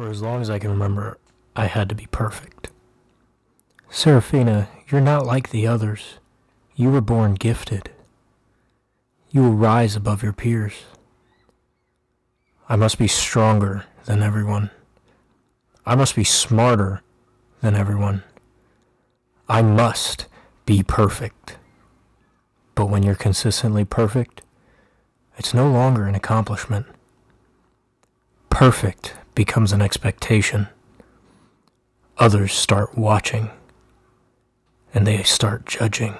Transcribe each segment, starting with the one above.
For as long as I can remember, I had to be perfect. Seraphina, you're not like the others. You were born gifted. You will rise above your peers. I must be stronger than everyone. I must be smarter than everyone. I must be perfect. But when you're consistently perfect, it's no longer an accomplishment. Perfect becomes an expectation. Others start watching, and they start judging.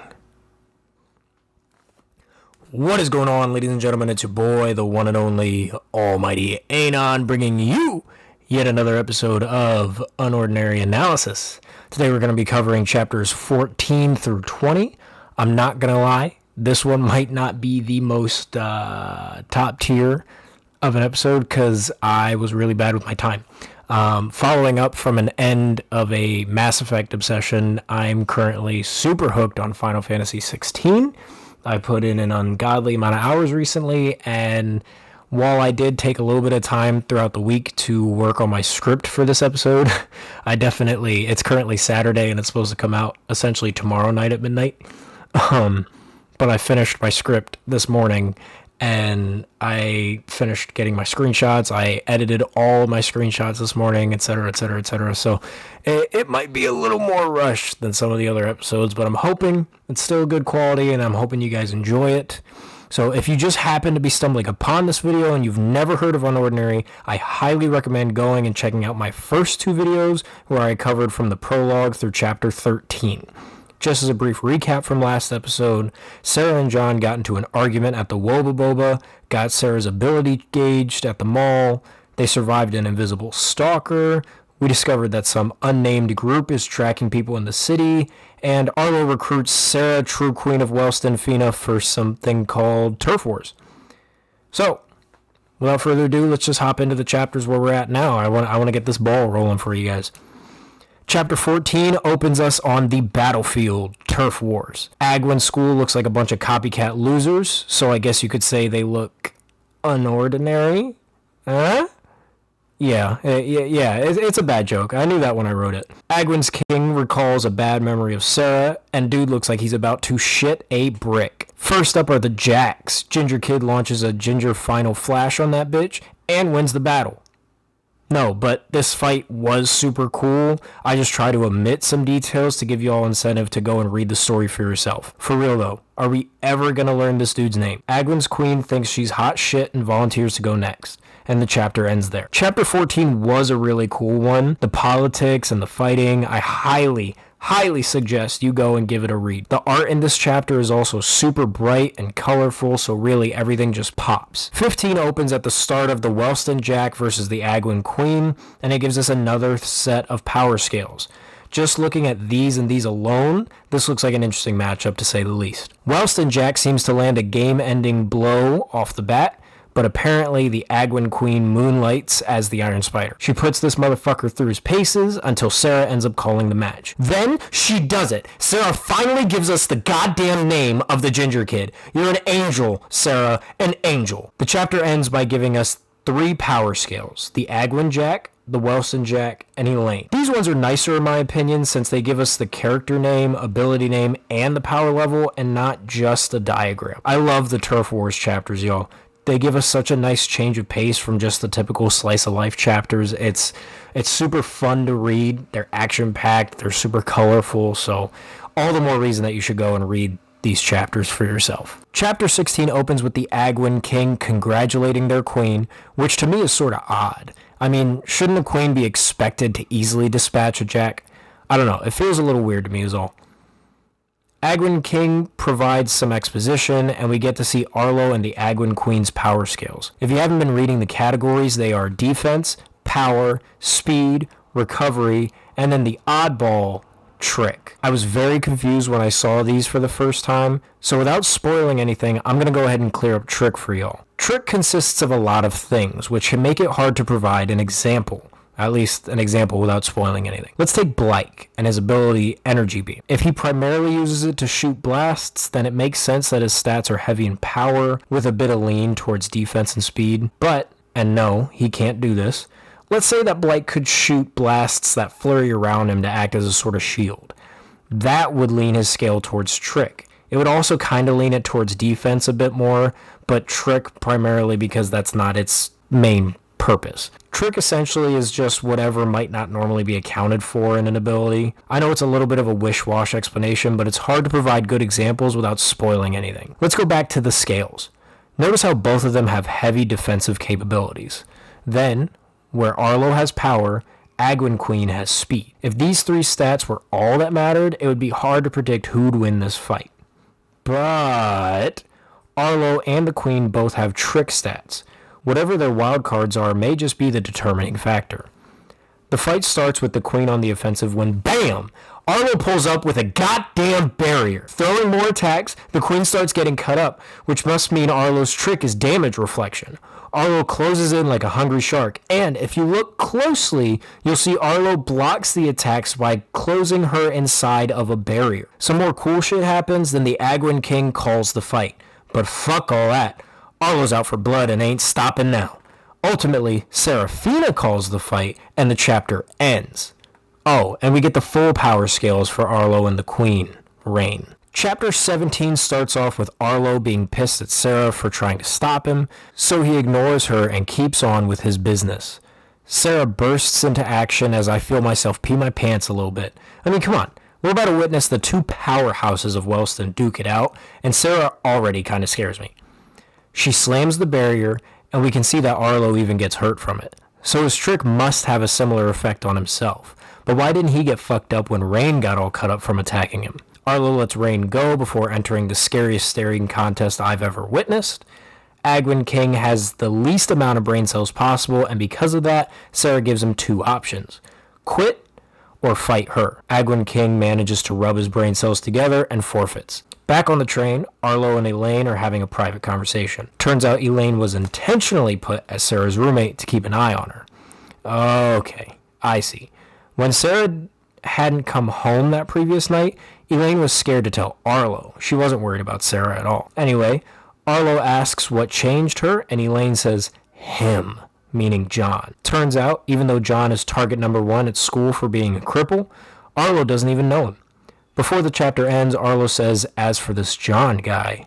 What is going on, ladies and gentlemen? It's your boy, the one and only Almighty Anon, bringing you yet another episode of Unordinary Analysis. Today we're going to be covering chapters 14 through 20. I'm not going to lie, this one might not be the most top tier of an episode because I was really bad with my time. Following up from an end of a Mass Effect obsession, I'm currently super hooked on Final Fantasy 16. I put in an ungodly amount of hours recently, and while I did take a little bit of time throughout the week to work on my script for this episode, it's currently Saturday and it's supposed to come out essentially tomorrow night at midnight. But I finished my script this morning and I finished getting my screenshots. I edited all of my screenshots this morning, etc., etc., etc. So it might be a little more rushed than some of the other episodes, but I'm hoping it's still good quality and I'm hoping you guys enjoy it. So if you just happen to be stumbling upon this video and you've never heard of Unordinary, I highly recommend going and checking out my first two videos where I covered from the prologue through chapter 13. Just as a brief recap from last episode, Sarah and John got into an argument at the Woba Boba, got Sarah's ability gauged at the mall, they survived an invisible stalker, we discovered that some unnamed group is tracking people in the city, and Arlo recruits Sarah, true queen of Welston-Fina, for something called Turf Wars. So, without further ado, let's just hop into the chapters where we're at now. I want to get this ball rolling for you guys. Chapter 14 opens us on the battlefield, Turf Wars. Agwin School looks like a bunch of copycat losers, so I guess you could say they look unordinary. Huh? Yeah, it's a bad joke. I knew that when I wrote it. Agwin's king recalls a bad memory of Sarah, and dude looks like he's about to shit a brick. First up are the Jacks. Ginger Kid launches a Ginger Final Flash on that bitch, and wins the battle. No, but this fight was super cool. I just try to omit some details to give you all incentive to go and read the story for yourself. For real though, are we ever gonna learn this dude's name? Agwin's queen thinks she's hot shit and volunteers to go next. And the chapter ends there. Chapter 14 was a really cool one. The politics and the fighting, I highly suggest you go and give it a read. The art in this chapter is also super bright and colorful, so really everything just pops. 15 opens at the start of the Welston Jack versus the Agwin Queen, and it gives us another set of power scales. Just looking at these and these alone, this looks like an interesting matchup to say the least. Welston Jack seems to land a game-ending blow off the bat, but apparently the Agwin Queen moonlights as the Iron Spider. She puts this motherfucker through his paces until Sarah ends up calling the match. Then she does it. Sarah finally gives us the goddamn name of the Ginger Kid. You're an angel, Sarah, an angel. The chapter ends by giving us 3 power scales: the Agwin Jack, the Welston Jack, and Elaine. These ones are nicer in my opinion since they give us the character name, ability name, and the power level, and not just a diagram. I love the Turf Wars chapters, y'all. They give us such a nice change of pace from just the typical slice of life chapters. It's super fun to read. They're action packed. They're super colorful. So all the more reason that you should go and read these chapters for yourself. Chapter 16 opens with the Agwin King congratulating their queen, which to me is sort of odd. I mean, shouldn't a queen be expected to easily dispatch a jack? I don't know. It feels a little weird to me is all. Agwin King provides some exposition, and we get to see Arlo and the Agwin Queen's power scales. If you haven't been reading the categories, they are defense, power, speed, recovery, and then the oddball, trick. I was very confused when I saw these for the first time, so without spoiling anything, I'm going to go ahead and clear up trick for y'all. Trick consists of a lot of things, which can make it hard to provide an example. At least an example without spoiling anything. Let's take Blyke and his ability Energy Beam. If he primarily uses it to shoot blasts, then it makes sense that his stats are heavy in power with a bit of lean towards defense and speed. But, and no, he can't do this, Let's say that Blight could shoot blasts that flurry around him to act as a sort of shield. That would lean his scale towards Trick. It would also kind of lean it towards defense a bit more, but Trick primarily because that's not its main purpose. Trick essentially is just whatever might not normally be accounted for in an ability. I know it's a little bit of a wish-wash explanation, but it's hard to provide good examples without spoiling anything. Let's go back to the scales. Notice how both of them have heavy defensive capabilities. Then, where Arlo has power, Agwin Queen has speed. If these three stats were all that mattered, it would be hard to predict who'd win this fight. But Arlo and the Queen both have trick stats. Whatever their wild cards are may just be the determining factor. The fight starts with the Queen on the offensive when, BAM! Arlo pulls up with a goddamn barrier. Throwing more attacks, the Queen starts getting cut up, which must mean Arlo's trick is damage reflection. Arlo closes in like a hungry shark, and if you look closely, you'll see Arlo blocks the attacks by closing her inside of a barrier. Some more cool shit happens, then the Agwin King calls the fight. But fuck all that. Arlo's out for blood and ain't stopping now. Ultimately, SERAPHINA calls the fight, and the chapter ends. Oh, and we get the full power scales for Arlo and the Queen reign. Chapter 17 starts off with Arlo being pissed at Sarah for trying to stop him, so he ignores her and keeps on with his business. Sarah bursts into action as I feel myself pee my pants a little bit. I mean, come on. We're about to witness the two powerhouses of Wellston duke it out, and Sarah already kind of scares me. She slams the barrier, and we can see that Arlo even gets hurt from it. So his trick must have a similar effect on himself. But why didn't he get fucked up when Rain got all cut up from attacking him? Arlo lets Rain go before entering the scariest staring contest I've ever witnessed. Agwin King has the least amount of brain cells possible, and because of that, Sarah gives him two options. Quit or fight her. Agwin King manages to rub his brain cells together and forfeits. Back on the train, Arlo and Elaine are having a private conversation. Turns out Elaine was intentionally put as Sarah's roommate to keep an eye on her. Okay, I see. When Sarah hadn't come home that previous night, Elaine was scared to tell Arlo. She wasn't worried about Sarah at all. Anyway, Arlo asks what changed her, and Elaine says, him, meaning John. Turns out, even though John is target number 1 at school for being a cripple, Arlo doesn't even know him. Before the chapter ends, Arlo says, as for this John guy,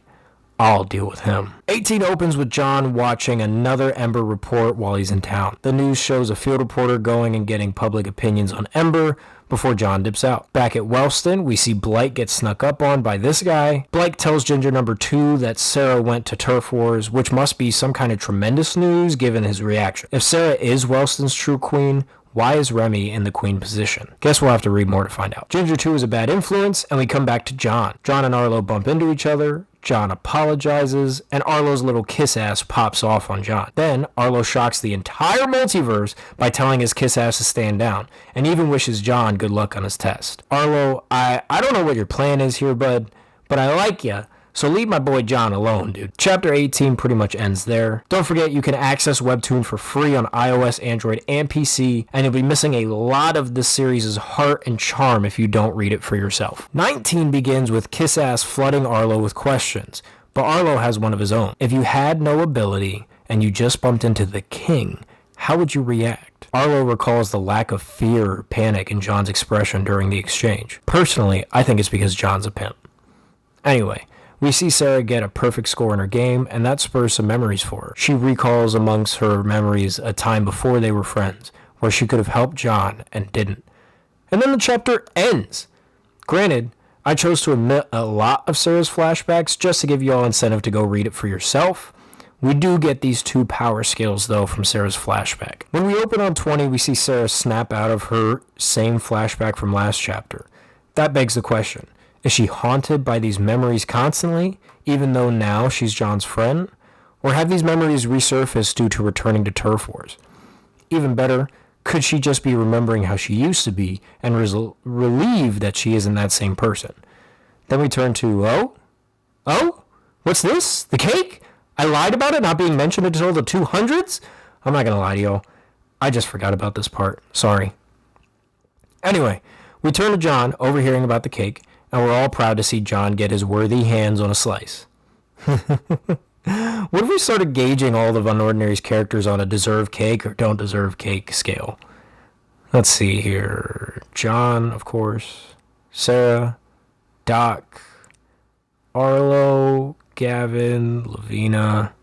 I'll deal with him. 18 opens with John watching another Ember report while he's in town. The news shows a field reporter going and getting public opinions on Ember before John dips out. Back at Wellston, we see Blight get snuck up on by this guy. Blight tells Ginger number 2 that Sarah went to Turf Wars, which must be some kind of tremendous news given his reaction. If Sarah is Wellston's true queen, why is Remy in the queen position? Guess we'll have to read more to find out. Ginger 2 is a bad influence, and we come back to John. John and Arlo bump into each other. John apologizes, and Arlo's little kiss ass pops off on John. Then, Arlo shocks the entire multiverse by telling his kiss ass to stand down, and even wishes John good luck on his test. Arlo, I don't know what your plan is here, bud, but I like ya, so leave my boy John alone, dude. Chapter 18 pretty much ends there. Don't forget you can access Webtoon for free on iOS, Android, and PC, and you'll be missing a lot of this series' heart and charm if you don't read it for yourself. 19 begins with Kiss Ass flooding Arlo with questions, but Arlo has one of his own. If you had no ability and you just bumped into the king, how would you react? Arlo recalls the lack of fear or panic in John's expression during the exchange. Personally, I think it's because John's a pimp. Anyway, we see Sarah get a perfect score in her game, and that spurs some memories for her. She recalls amongst her memories a time before they were friends, where she could have helped John and didn't. And then the chapter ends. Granted, I chose to omit a lot of Sarah's flashbacks just to give you all incentive to go read it for yourself. We do get these two power scales, though, from Sarah's flashback. When we open on 20, we see Sarah snap out of her same flashback from last chapter. That begs the question. Is she haunted by these memories constantly, even though now she's John's friend? Or have these memories resurfaced due to returning to Turf Wars? Even better, could she just be remembering how she used to be and relieved that she isn't that same person? Then we turn to, oh? What's this? The cake? I lied about it not being mentioned until the 200s? I'm not gonna lie to y'all. I just forgot about this part. Sorry. Anyway, we turn to John, overhearing about the cake, and we're all proud to see John get his worthy hands on a slice. What if we started gauging all of Unordinary's characters on a deserve cake or don't deserve cake scale? Let's see here. John, of course. Sarah. Doc. Arlo. Gavin. Lavina.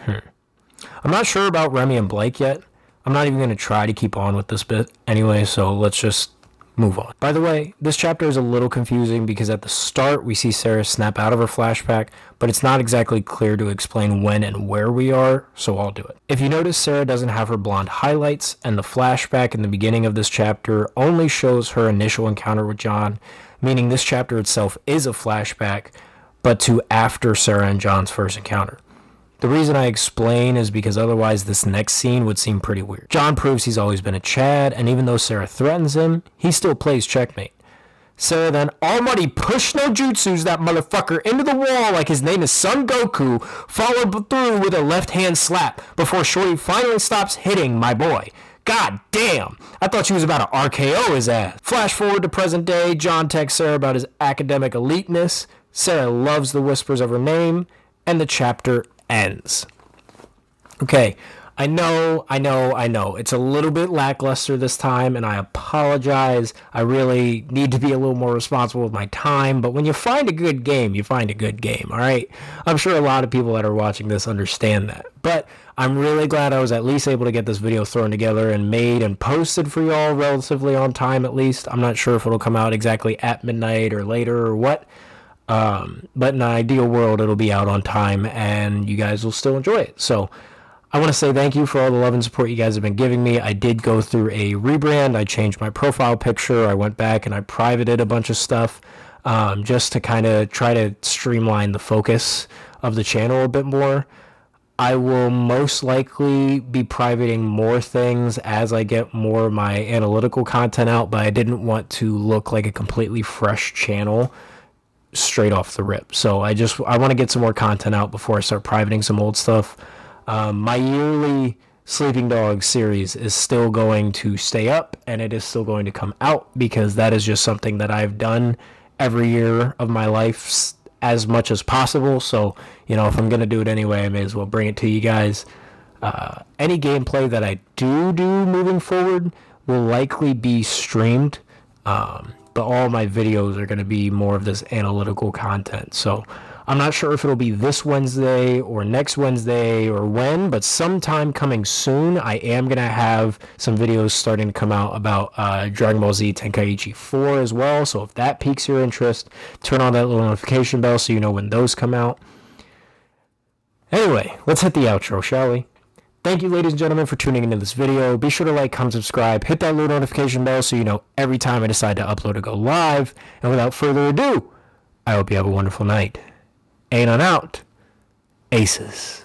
I'm not sure about Remy and Blake yet. I'm not even going to try to keep on with this bit anyway, so let's just move on. By the way, this chapter is a little confusing because at the start we see Sarah snap out of her flashback, but it's not exactly clear to explain when and where we are, so I'll do it. If you notice, Sarah doesn't have her blonde highlights, and the flashback in the beginning of this chapter only shows her initial encounter with John, meaning this chapter itself is a flashback, but to after Sarah and John's first encounter. The reason I explain is because otherwise this next scene would seem pretty weird. John proves he's always been a Chad, and even though Sarah threatens him, he still plays checkmate. Sarah then almighty push no jutsus that motherfucker into the wall like his name is Son Goku, followed through with a left-hand slap before Shorty finally stops hitting my boy. God damn, I thought she was about to RKO his ass. Flash forward to present day, John texts Sarah about his academic eliteness. Sarah loves the whispers of her name, and the chapter ends. Okay, I know. It's a little bit lackluster this time, and I apologize. I really need to be a little more responsible with my time, but when you find a good game, you find a good game, all right? I'm sure a lot of people that are watching this understand that, but I'm really glad I was at least able to get this video thrown together and made and posted for y'all relatively on time at least. I'm not sure if it'll come out exactly at midnight or later or what. But in an ideal world, it'll be out on time and you guys will still enjoy it. So I want to say thank you for all the love and support you guys have been giving me. I did go through a rebrand. I changed my profile picture. I went back and I privated a bunch of stuff, just to kind of try to streamline the focus of the channel a bit more. I will most likely be privating more things as I get more of my analytical content out, but I didn't want to look like a completely fresh channel straight off the rip. So I want to get some more content out before I start privating some old stuff. My yearly Sleeping Dogs series is still going to stay up, and it is still going to come out because that is just something that I've done every year of my life as much as possible. So, if I'm going to do it anyway, I may as well bring it to you guys. Any gameplay that I do moving forward will likely be streamed. But all my videos are going to be more of this analytical content. So I'm not sure if it'll be this Wednesday or next Wednesday or when, but sometime coming soon, I am going to have some videos starting to come out about Dragon Ball Z Tenkaichi 4 as well. So if that piques your interest, turn on that little notification bell so you know when those come out. Anyway, let's hit the outro, shall we? Thank you, ladies and gentlemen, for tuning into this video. Be sure to like, comment, subscribe, hit that little notification bell so you know every time I decide to upload or go live. And without further ado, I hope you have a wonderful night. Ain't on out. Aces.